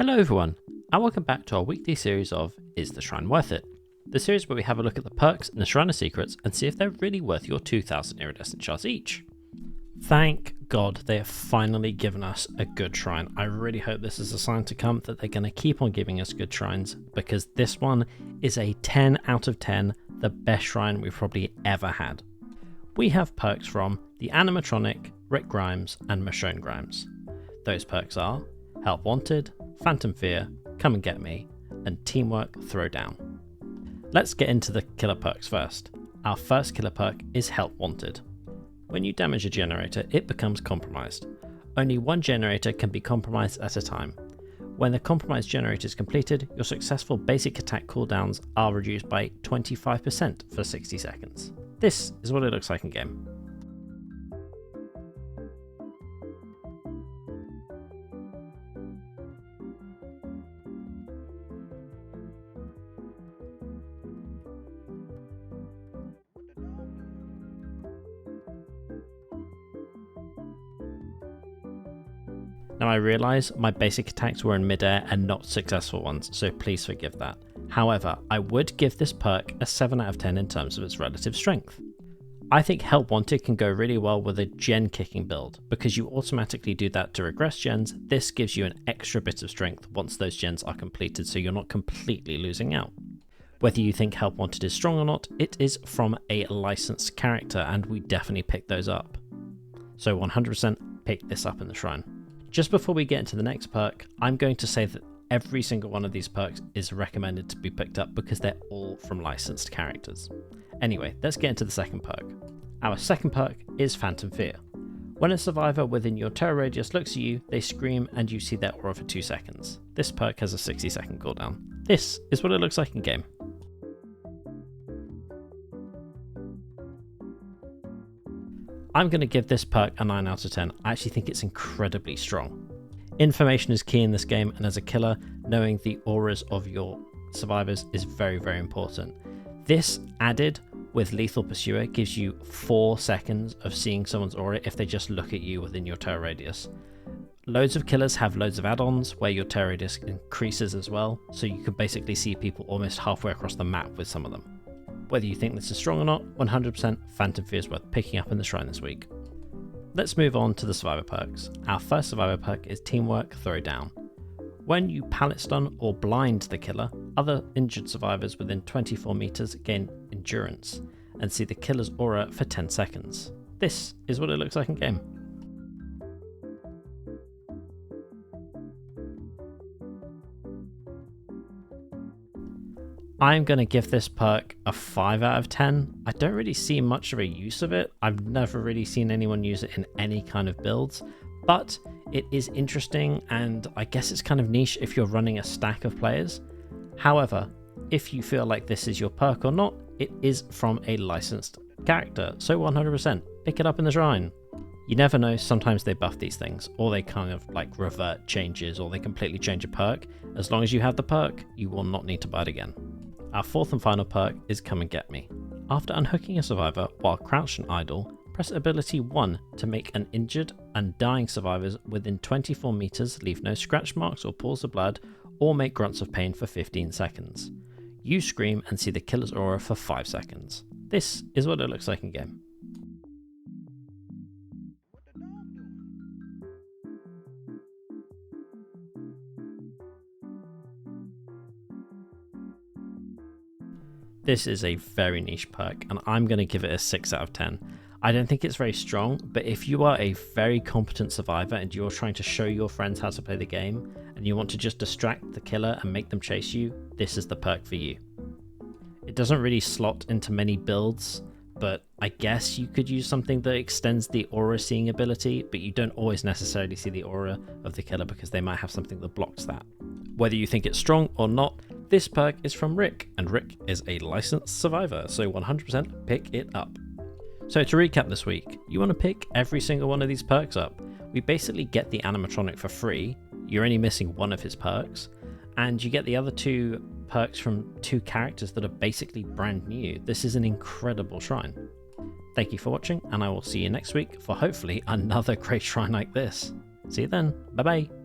Hello everyone, and welcome back to our weekly series of Is the Shrine Worth It? The series where we have a look at the perks and the Shrine of Secrets and see if they're really worth your 2,000 iridescent shards each. Thank God they have finally given us a good shrine. I really hope this is a sign to come that they're going to keep on giving us good shrines, because this one is a 10 out of 10, the best shrine we've probably ever had. We have perks from the animatronic, Rick Grimes and Michonne Grimes. Those perks are Help Wanted, Phantom Fear, Come and Get Me, and Teamwork Throwdown. Let's get into the killer perks first. Our first killer perk is Help Wanted. When you damage a generator, it becomes compromised. Only one generator can be compromised at a time. When the compromised generator is completed, your successful basic attack cooldowns are reduced by 25% for 60 seconds. This is what it looks like in game. Now I realise my basic attacks were in midair and not successful ones, so please forgive that. However, I would give this perk a 7 out of 10 in terms of its relative strength. I think Help Wanted can go really well with a gen kicking build. Because you automatically do that to regress gens, this gives you an extra bit of strength once those gens are completed, so you're not completely losing out. Whether you think Help Wanted is strong or not, it is from a licensed character and we definitely pick those up. So 100% pick this up in the shrine. Just before we get into the next perk, I'm going to say that every single one of these perks is recommended to be picked up because they're all from licensed characters. Anyway, let's get into the second perk. Our second perk is Phantom Fear. When a survivor within your terror radius looks at you, they scream and you see their aura for 2 seconds. This perk has a 60-second cooldown. This is what it looks like in game. I'm going to give this perk a 9 out of 10. I actually think it's incredibly strong. Information is key in this game, and as a killer, knowing the auras of your survivors is very, very important. This added with Lethal Pursuer gives you 4 seconds of seeing someone's aura if they just look at you within your terror radius. Loads of killers have loads of add-ons where your terror radius increases as well, so you can basically see people almost halfway across the map with some of them. Whether you think this is strong or not, 100% Phantom Fear is worth picking up in the shrine this week. Let's move on to the survivor perks. Our first survivor perk is Teamwork Throwdown. When you pallet stun or blind the killer, other injured survivors within 24 meters gain endurance and see the killer's aura for 10 seconds. This is what it looks like in game. I'm going to give this perk a 5 out of 10. I don't really see much of a use of it. I've never really seen anyone use it in any kind of builds, but it is interesting and I guess it's kind of niche if you're running a stack of players. However, if you feel like this is your perk or not, it is from a licensed character, so 100% pick it up in the shrine. You never know, sometimes they buff these things, or they kind of like revert changes, or they completely change a perk. As long as you have the perk, you will not need to buy it again. Our fourth and final perk is Come and Get Me. After unhooking a survivor while crouched and idle, press ability 1 to make an injured and dying survivors within 24 meters leave no scratch marks or pools of blood, or make grunts of pain for 15 seconds. You scream and see the killer's aura for 5 seconds. This is what it looks like in game. This is a very niche perk and I'm going to give it a 6 out of 10. I don't think it's very strong, but if you are a very competent survivor and you're trying to show your friends how to play the game and you want to just distract the killer and make them chase you, this is the perk for you. It doesn't really slot into many builds, but I guess you could use something that extends the aura seeing ability, but you don't always necessarily see the aura of the killer because they might have something that blocks that. Whether you think it's strong or not, this perk is from Rick, and Rick is a licensed survivor, so 100% pick it up. So to recap this week, you want to pick every single one of these perks up. We basically get the animatronic for free, you're only missing one of his perks, and you get the other 2 perks from 2 characters that are basically brand new. This is an incredible shrine. Thank you for watching, and I will see you next week for hopefully another great shrine like this. See you then, bye bye.